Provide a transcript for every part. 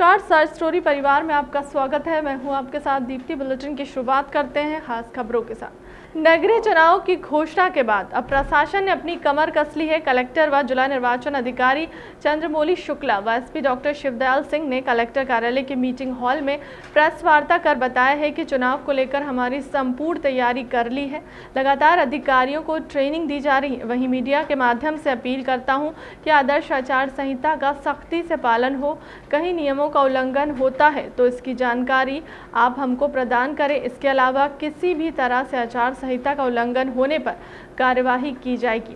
नमस्कार, search story परिवार में आपका स्वागत है। मैं हूं आपके साथ दीप्ति। बुलेटिन की शुरुआत करते हैं खास खबरों के साथ। नगरीय चुनाव की घोषणा के बाद अब प्रशासन ने अपनी कमर कस ली है। कलेक्टर व जिला निर्वाचन अधिकारी चंद्रमौली शुक्ला व एसपी डॉक्टर शिवदयाल सिंह ने कलेक्टर कार्यालय के मीटिंग हॉल में प्रेस वार्ता कर बताया है कि चुनाव को लेकर हमारी संपूर्ण तैयारी कर ली है। लगातार अधिकारियों को ट्रेनिंग दी जा रही है। वहीं मीडिया के माध्यम से अपील करता हूं कि आदर्श आचार संहिता का सख्ती से पालन हो। कहीं नियमों का उल्लंघन होता है तो इसकी जानकारी आप हमको प्रदान करें। इसके अलावा किसी भी तरह से आचार संहिता का उल्लंघन होने पर कार्यवाही की जाएगी।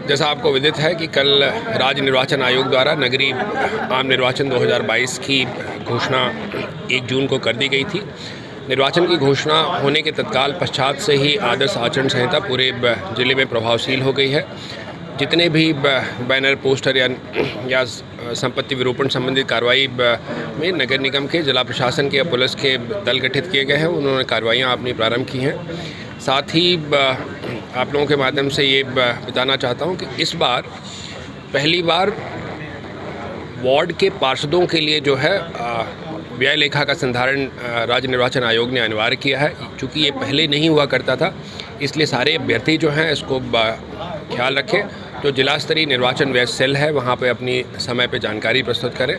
जैसा आपको विदित है कि कल राज्य निर्वाचन आयोग द्वारा नगरीय आम निर्वाचन 2022 की घोषणा 1 जून को कर दी गई थी। निर्वाचन की घोषणा होने के तत्काल पश्चात से ही आदर्श आचरण संहिता पूरे जिले में प्रभावशील हो गई है। जितने भी बैनर, पोस्टर या संपत्ति विरूपण संबंधित कार्रवाई में नगर निगम के, जिला प्रशासन के या पुलिस के दल गठित किए गए हैं, उन्होंने कार्रवाइयाँ अपनी प्रारंभ की हैं। साथ ही आप लोगों के माध्यम से ये बताना चाहता हूँ कि इस बार पहली बार वार्ड के पार्षदों के लिए जो है व्यय लेखा का संधारण राज्य निर्वाचन आयोग ने अनिवार्य किया है। चूँकि ये पहले नहीं हुआ करता था, इसलिए सारे अभ्यर्थी जो हैं इसको ख्याल रखें। जो जिला स्तरीय निर्वाचन व्यय सेल है वहाँ पे अपनी समय पे जानकारी प्रस्तुत करें।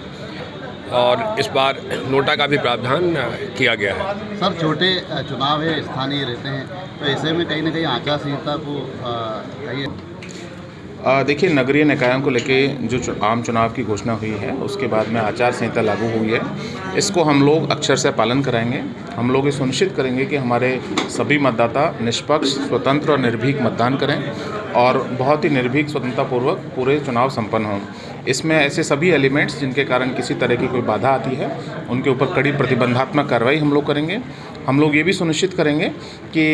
और इस बार नोटा का भी प्रावधान किया गया है। सर, छोटे चुनाव है, स्थानीय रहते हैं, तो ऐसे में कहीं ना कहीं आचार संहिता को चाहिए। देखिए, नगरीय निकायों को लेके जो आम चुनाव की घोषणा हुई है उसके बाद में आचार संहिता लागू हुई है। इसको हम लोग अक्षर से पालन कराएंगे। हम लोग ये सुनिश्चित करेंगे कि हमारे सभी मतदाता निष्पक्ष, स्वतंत्र और निर्भीक मतदान करें और बहुत ही निर्भीक, स्वतंत्रतापूर्वक पूरे चुनाव संपन्न हों। इसमें ऐसे सभी एलिमेंट्स जिनके कारण किसी तरह की कोई बाधा आती है उनके ऊपर कड़ी प्रतिबंधात्मक कार्रवाई हम लोग करेंगे। हम लोग ये भी सुनिश्चित करेंगे कि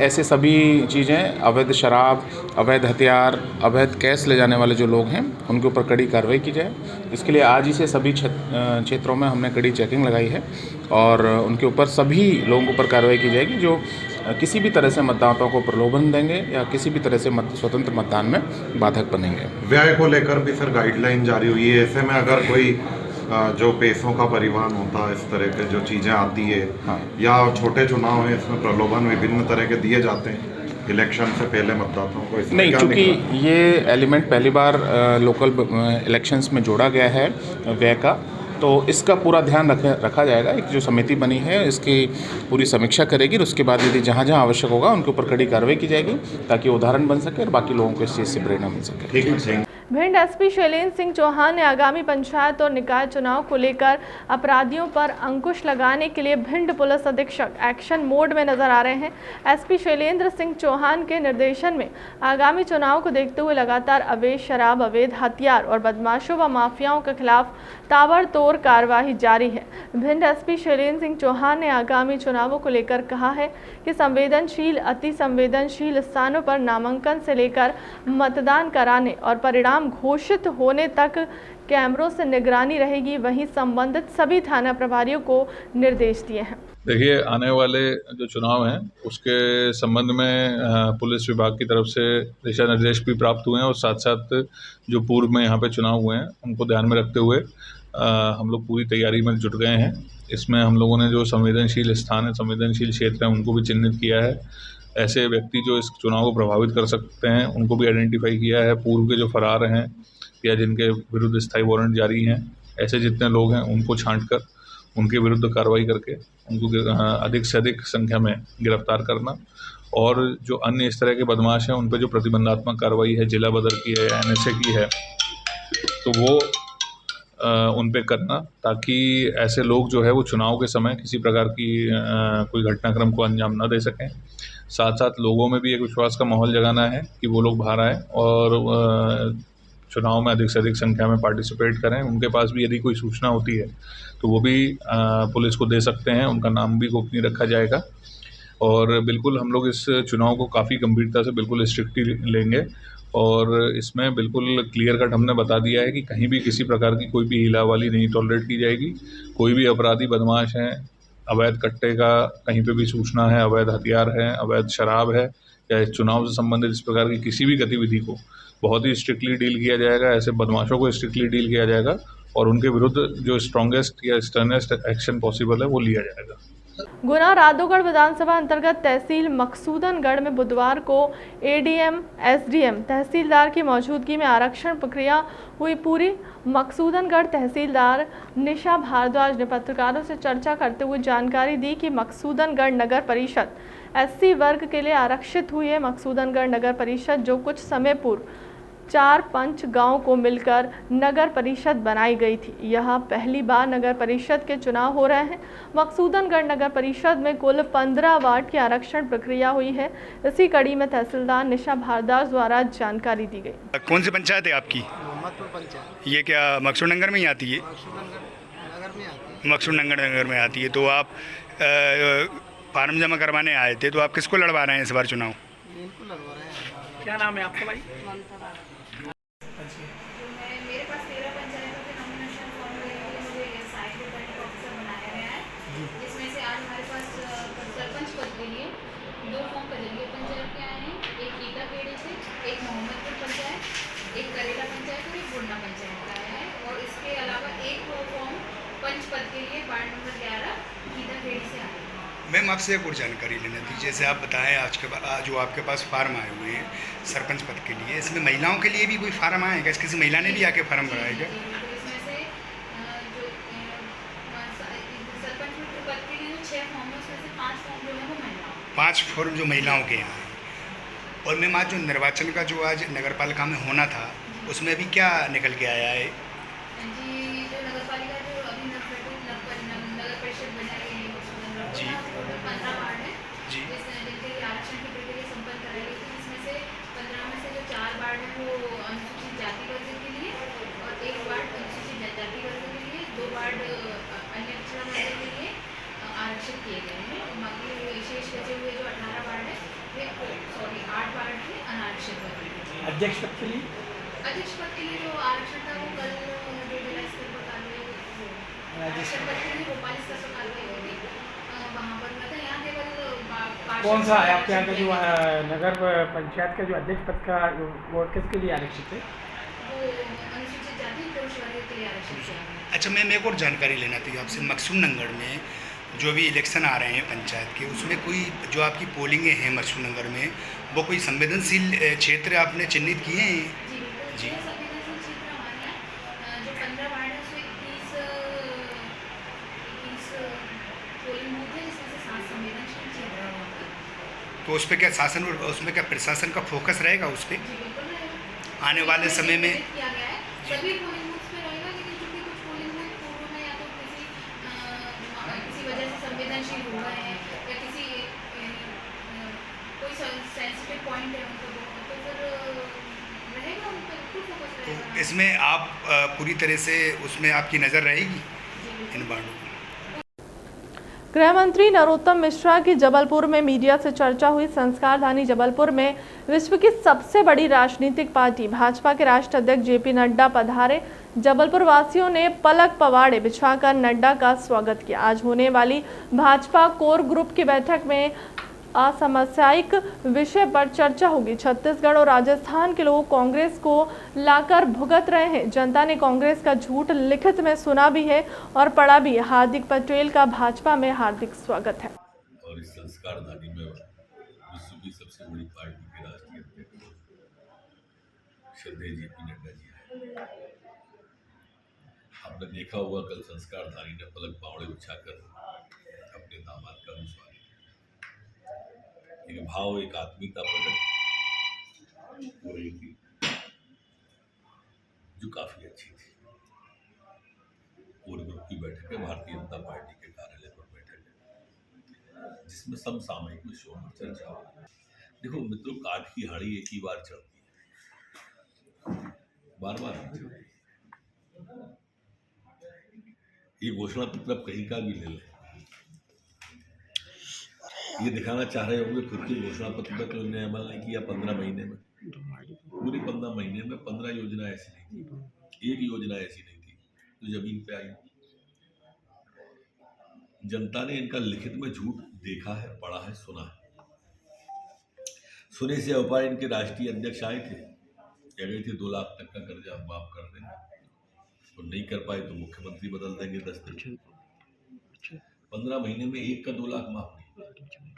ऐसे सभी चीज़ें, अवैध शराब, अवैध हथियार, अवैध कैश ले जाने वाले जो लोग हैं उनके ऊपर कड़ी कार्रवाई की जाए। इसके लिए आज ही से सभी क्षेत्रों में हमने कड़ी चेकिंग लगाई है और उनके ऊपर सभी लोगों के ऊपर कार्रवाई की जाएगी जो किसी भी तरह से मतदाताओं को प्रलोभन देंगे या किसी भी तरह से स्वतंत्र मतदान में बाधक बनेंगे। व्यय को लेकर भी सर गाइडलाइन जारी हुई है। ऐसे में अगर कोई जो पैसों का परिवहन होता है, इस तरह के जो चीज़ें आती है, हाँ, या छोटे चुनाव हैं इसमें प्रलोभन विभिन्न तरह के दिए जाते हैं इलेक्शन से पहले मतदाताओं को, नहीं, चूँकि ये एलिमेंट पहली बार लोकल इलेक्शंस में जोड़ा गया है व्यय का, तो इसका पूरा ध्यान रखा जाएगा। एक जो समिति बनी है इसकी पूरी समीक्षा करेगी और उसके बाद यदि जहाँ जहाँ आवश्यक होगा उनके ऊपर कड़ी कार्रवाई की जाएगी ताकि उदाहरण बन सके और बाकी लोगों को इस चीज़ से प्रेरणा मिल सके। ठीक है। भिंड एसपी शैलेंद्र सिंह चौहान ने आगामी पंचायत और निकाय चुनाव को लेकर अपराधियों पर अंकुश लगाने के लिए भिंड पुलिस अधीक्षक एक्शन मोड में नजर आ रहे हैं। एसपी शैलेंद्र सिंह चौहान के निर्देशन में आगामी चुनाव को देखते हुए लगातार अवैध शराब, अवैध हथियार और बदमाशों व माफियाओं के खिलाफ ताबड़तोड़ कार्यवाही जारी है। भिंड एसपी शैलेंद्र सिंह चौहान ने आगामी चुनावों को लेकर कहा है कि संवेदनशील, अति संवेदनशील स्थानों पर नामांकन से लेकर मतदान कराने और परिणाम घोषित होने तक कैमरों से निगरानी रहेगी। वहीं संबंधित सभी थाना प्रभारियों को निर्देश दिए हैं। देखिए, आने वाले जो चुनाव हैं उसके संबंध में पुलिस विभाग की तरफ से दिशा निर्देश भी प्राप्त हुए हैं और साथ साथ जो पूर्व में यहाँ पे चुनाव हुए हैं उनको ध्यान में रखते हुए हम लोग पूरी तैयारी में जुट गए हैं। इसमें हम लोगों ने जो संवेदनशील स्थान है, संवेदनशील क्षेत्र हैं, उनको भी चिन्हित किया है। ऐसे व्यक्ति जो इस चुनाव को प्रभावित कर सकते हैं उनको भी आइडेंटिफाई किया है। पूर्व के जो फरार हैं या जिनके विरुद्ध स्थायी वारंट जारी हैं, ऐसे जितने लोग हैं उनको छांट कर उनके विरुद्ध कार्रवाई करके उनको अधिक से अधिक संख्या में गिरफ्तार करना और जो अन्य इस तरह के बदमाश हैं उन पर जो प्रतिबंधात्मक कार्रवाई है, जिला बदर की है, NSA की है, तो वो उन पे करना ताकि ऐसे लोग जो है वो चुनाव के समय किसी प्रकार की कोई घटनाक्रम को अंजाम न दे सकें। साथ साथ लोगों में भी एक विश्वास का माहौल जगाना है कि वो लोग बाहर आएँ और चुनाव में अधिक से अधिक संख्या में पार्टिसिपेट करें। उनके पास भी यदि कोई सूचना होती है तो वो भी पुलिस को दे सकते हैं। उनका नाम भी गोपनीय रखा जाएगा और बिल्कुल हम लोग इस चुनाव को काफ़ी गंभीरता से बिल्कुल स्ट्रिक्टली लेंगे और इसमें बिल्कुल क्लियर कट हमने बता दिया है कि कहीं भी किसी प्रकार की कोई भी हिलावाली नहीं टॉलरेट की जाएगी। कोई भी अपराधी, बदमाश हैं, अवैध कट्टे का कहीं पे भी सूचना है, अवैध हथियार है, अवैध शराब है या चुनाव से संबंधित इस प्रकार की किसी भी गतिविधि को बहुत ही स्ट्रिक्टली डील किया जाएगा। ऐसे बदमाशों को स्ट्रिक्टली डील किया जाएगा और उनके विरुद्ध जो स्ट्रॉन्गेस्ट या स्टर्नेस्ट एक्शन पॉसिबल है वो लिया जाएगा। गुना राधोगढ़ विधानसभा अंतर्गत तहसील मकसूदनगढ़ में बुधवार को एडीएम, एसडीएम, तहसीलदार की मौजूदगी में आरक्षण प्रक्रिया हुई पूरी। मकसूदनगढ़ तहसीलदार निशा भारद्वाज ने पत्रकारों से चर्चा करते हुए जानकारी दी कि मकसूदनगढ़ नगर परिषद एससी वर्ग के लिए आरक्षित हुई है। मकसूदनगढ़ नगर परिषद जो कुछ समय पूर्व 4 पंच गांव को मिलकर नगर परिषद बनाई गई थी, यह पहली बार नगर परिषद के चुनाव हो रहे हैं। मकसूदनगढ़ नगर परिषद में कुल 15 वार्ड की आरक्षण प्रक्रिया हुई है। इसी कड़ी में तहसीलदार निशा भारद्वाज द्वारा जानकारी दी गई। कौन सी पंचायत है आपकी? पंचायत ये क्या मकसूदनगर में ही आती है? मकसूदनगर नगर में आती है। तो आप फार्म जमा करवाने आए थे, तो आप किसको लड़वा रहे हैं इस बार चुनाव? क्या नाम है आपका भाई? मेरे पास 13 पंचायतों के नॉमिनेशन फॉर्म के लिए मुझे साइड रिटर्निंग ऑफिसर बनाया गया है, जिसमें से आज हमारे पास सरपंच पद के लिए 2 फॉर्म करेंगे पंचायत के आए हैं। एक गीता खेड़ी से, एक मोहम्मदपुर पंचायत, एक करेला पंचायत और एक बुढ़ना पंचायत का आया है। और इसके अलावा एक फॉर्म पंच पद के लिए वार्ड नंबर 11 गीता खेड़ी से आया है। मैम, आपसे एक और जानकारी लेना थी। जैसे आप बताएं आज जो आपके पास फार्म आए हुए हैं सरपंच पद के लिए, इसमें महिलाओं के लिए भी कोई फार्म आएगा? किसी महिला ने भी आके फार्म भराएगा? तो इसमें से जो सरपंच पद के लिए जो 6 फॉर्म है उसमें से 5 फॉर्म जो है वो महिलाओं, 5 फॉर्म जो महिलाओं के यहाँ हैं। और मैम, आज जो निर्वाचन का जो आज नगर पालिका में होना था, उसमें अभी क्या निकल के आया है? जी, जो नगर पालिका जो अभी नगर परिषद बनाई गई है जी। 15 वार्ड है जी। जिनके लिए आरक्षण की प्रक्रिया संपन्न कराई गई थी, जिसमें से 15 में से जो 4 वार्ड है वो अनुसूचित जाति वर्ग के लिए और 1 वार्ड अनुसूचित जनजाति वर्ग के लिए, 2 वार्ड अन्य पिछड़ा वर्ग के लिए आरक्षित किए गए हैं। और बाकी शेष बचे हुए जो 18 वार्ड है वे 8 वार्ड के अनारक्षित वर्ग के। अध्यक्ष पद के लिए? अध्यक्ष पद के लिए जो आरक्षण था वो कल जो जिला स्तर पर कार्रवाई हुई, आरक्षण पद के लिए भोपाल स्तर पर कार्रवाई होगी, वहाँ पर हुआ था। यहाँ केवल कौन सा है आपके यहाँ का जो नगर पंचायत का जो अध्यक्ष पद का वो किसके लिए आरक्षित है? वो अनुसूचित जाति पुरुष वर्ग के लिए आरक्षित किया गया है। अच्छा मैम, एक और जानकारी लेना थी आपसे। मकसूदनगर में जो भी इलेक्शन आ रहे हैं पंचायत के, उसमें कोई जो आपकी पोलिंगें हैं मकसूदनगर में, वो कोई संवेदनशील क्षेत्र आपने चिन्हित किए हैं? जी, संवेदनशील क्षेत्र हमारे यहाँ जो 15 वार्ड है उसमें 21 पोलिंग बूथ है, जिसमें से 7 संवेदनशील क्षेत्र है वहाँ पर। तो उस पर क्या शासन और उसमें क्या प्रशासन का फोकस रहेगा उस पर? जी बिल्कुल रहेगा। आने वाले समय में किया गया है सभी पोलिंग बूथ पे रहेगा, लेकिन चूंकि कुछ पोलिंग बूथ पूर्व में या तो किसी वजह से संवेदनशील हो गए हैं या किसी कोई सेंसिटिव पॉइंट है उनको, तो फिर रहेगा उन पर बिल्कुल फोकस तो रहेगा। इसमें आप पूरी तरह से उसमें आपकी नज़र रहेगी जी बिल्कुल। इन वार्डों को? गृह मंत्री नरोत्तम मिश्रा की जबलपुर में मीडिया से चर्चा हुई। संस्कारधानी जबलपुर में विश्व की सबसे बड़ी राजनीतिक पार्टी भाजपा के राष्ट्रीय अध्यक्ष जेपी नड्डा पधारे। जबलपुर वासियों ने पलक पवाड़े बिछाकर नड्डा का स्वागत किया। आज होने वाली भाजपा कोर ग्रुप की बैठक में असमसायिक विषय पर चर्चा होगी। छत्तीसगढ़ और राजस्थान के लोग कांग्रेस को लाकर भुगत रहे हैं। जनता ने कांग्रेस का झूठ लिखित में सुना भी है और पढ़ा भी है। हार्दिक पटेल का भाजपा में हार्दिक स्वागत है। और इस संस्कारधानी में विश्व की सबसे बड़ी पार्टी के राष्ट्रीय अध्यक्ष श्रद्धेय जेपी नड्डा जी हैं। आपने देखा हुआ कल संस्कारधानी ने पलक पावड़े बिछाकर अपने दामाद का भी स्वागत, एक भाव, एक आत्मीयता प्रकट हो रही थी जो काफी अच्छी थी। कोर ग्रुप की बैठक है, भारतीय जनता पार्टी के कार्यालय पर बैठक है, जिसमें समसामयिक विषयों पर चर्चा हो। देखो मित्रों, काठ की हाड़ी एक ही बार चढ़ती है, बार बार नहीं चढ़ती। ये घोषणा पत्र कहीं का भी ले लें, ये दिखाना चाह रहे होंगे खुद की घोषणा पत्र तक उन्होंने अमल नहीं किया 15 महीने में। पूरे 15 महीने में 15 योजना ऐसी नहीं थी, एक योजना ऐसी नहीं थी जो जमीन पे आई। जनता ने इनका लिखित में झूठ देखा है, पढ़ा है, सुना है। सुने से अपार इनके राष्ट्रीय अध्यक्ष आए थे, कह रहे थे 2 लाख तक का कर्जा हम माफ कर देंगे। और नहीं कर पाए तो मुख्यमंत्री बदल देंगे 10 दिन। 15 महीने में 1 का 2 लाख माफ नहीं,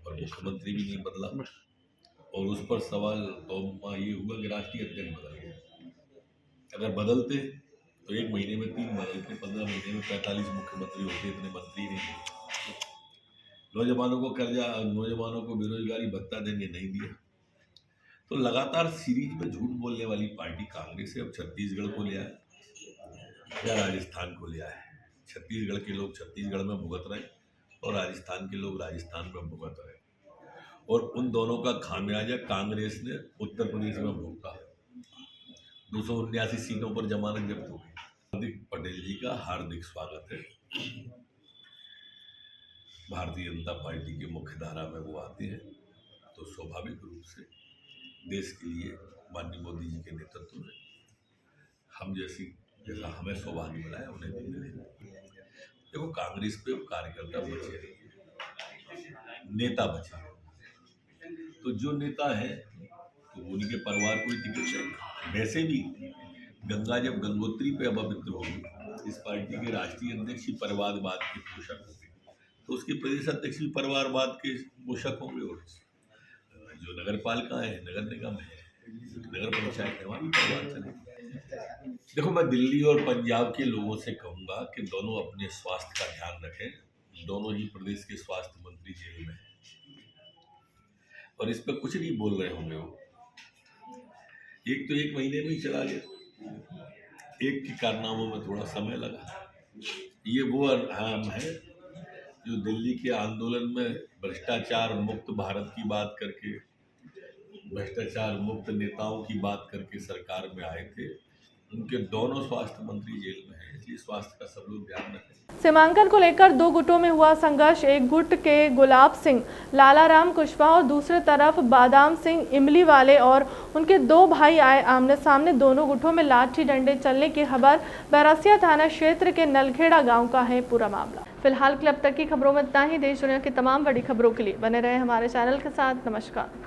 और मुख्यमंत्री भी नहीं बदला। और उस पर सवाल तो ये हुआ कि राष्ट्रीय अध्यक्ष बदल गए। अगर बदलते तो 1 महीने में 3 बदलते, 15 महीने में 45 मुख्यमंत्री होते, इतने मंत्री नहीं। नौजवानों को कर्जा, नौजवानों को बेरोजगारी भत्ता देंगे, नहीं दिया। तो लगातार सीरीज में झूठ बोलने वाली पार्टी कांग्रेस है। अब छत्तीसगढ़ को लिया है या राजस्थान को लिया है। छत्तीसगढ़ के लोग छत्तीसगढ़ में भुगत रहे और राजस्थान के लोग राजस्थान में भुगत रहे, और उन दोनों का खामियाजा कांग्रेस ने उत्तर प्रदेश में भुगता। 279 सीटों पर जमानत जब्त हो गई। हार्दिक पटेल जी का हार्दिक स्वागत है। भारतीय जनता पार्टी की मुख्य धारा में वो आते हैं तो स्वाभाविक रूप से देश के लिए माननीय मोदी जी के नेतृत्व में हम जैसा हमें सौभाग्य मिला है उन्हें भी मिले। देखो, कांग्रेस पे कार्यकर्ता बचे रहे, नेता बचे, तो जो नेता है तो उनके परिवार को ही टिकट चाहिए। वैसे भी गंगा जब गंगोत्री पे अपवित्र होगी, इस पार्टी के राष्ट्रीय अध्यक्ष ही परिवारवाद के पोषक होंगे, तो उसके प्रदेश अध्यक्ष भी परिवारवाद के पोषक होंगे। और जो नगर पालिका है, नगर निगम है, नगर पंचायत है, वहाँ भी परिवार चले। देखो, मैं दिल्ली और पंजाब के लोगों से कहूँगा कि दोनों अपने स्वास्थ्य का ध्यान रखें। दोनों ही प्रदेश के स्वास्थ्य मंत्री जेल में हैं और इस पर कुछ नहीं बोल रहे होंगे। वो एक तो 1 महीने में ही चला गया, एक के कारनामों में थोड़ा समय लगा। ये वो अहम है जो दिल्ली के आंदोलन में भ्रष्टाचार मुक्त भारत की बात करके, भ्रष्टाचार मुक्त नेताओं की बात करके सरकार में आए थे। उनके दोनों स्वास्थ्य मंत्री जेल में हैं, इसलिए स्वास्थ्य का सब लोग ध्यान रखें। सीमांकन को लेकर 2 गुटों में हुआ संघर्ष। एक गुट के गुलाब सिंह लालाराम कुशवाहा और दूसरी तरफ बादाम सिंह इमली वाले और उनके 2 भाई आए आमने सामने। दोनों गुटों में लाठी डंडे चलने की खबर। बैरसिया थाना क्षेत्र के नलखेड़ा गांव का है पूरा मामला। फिलहाल के अब तक की खबरों में इतना ही। देश दुनिया की तमाम बड़ी खबरों के लिए बने रहे हमारे चैनल के साथ। नमस्कार।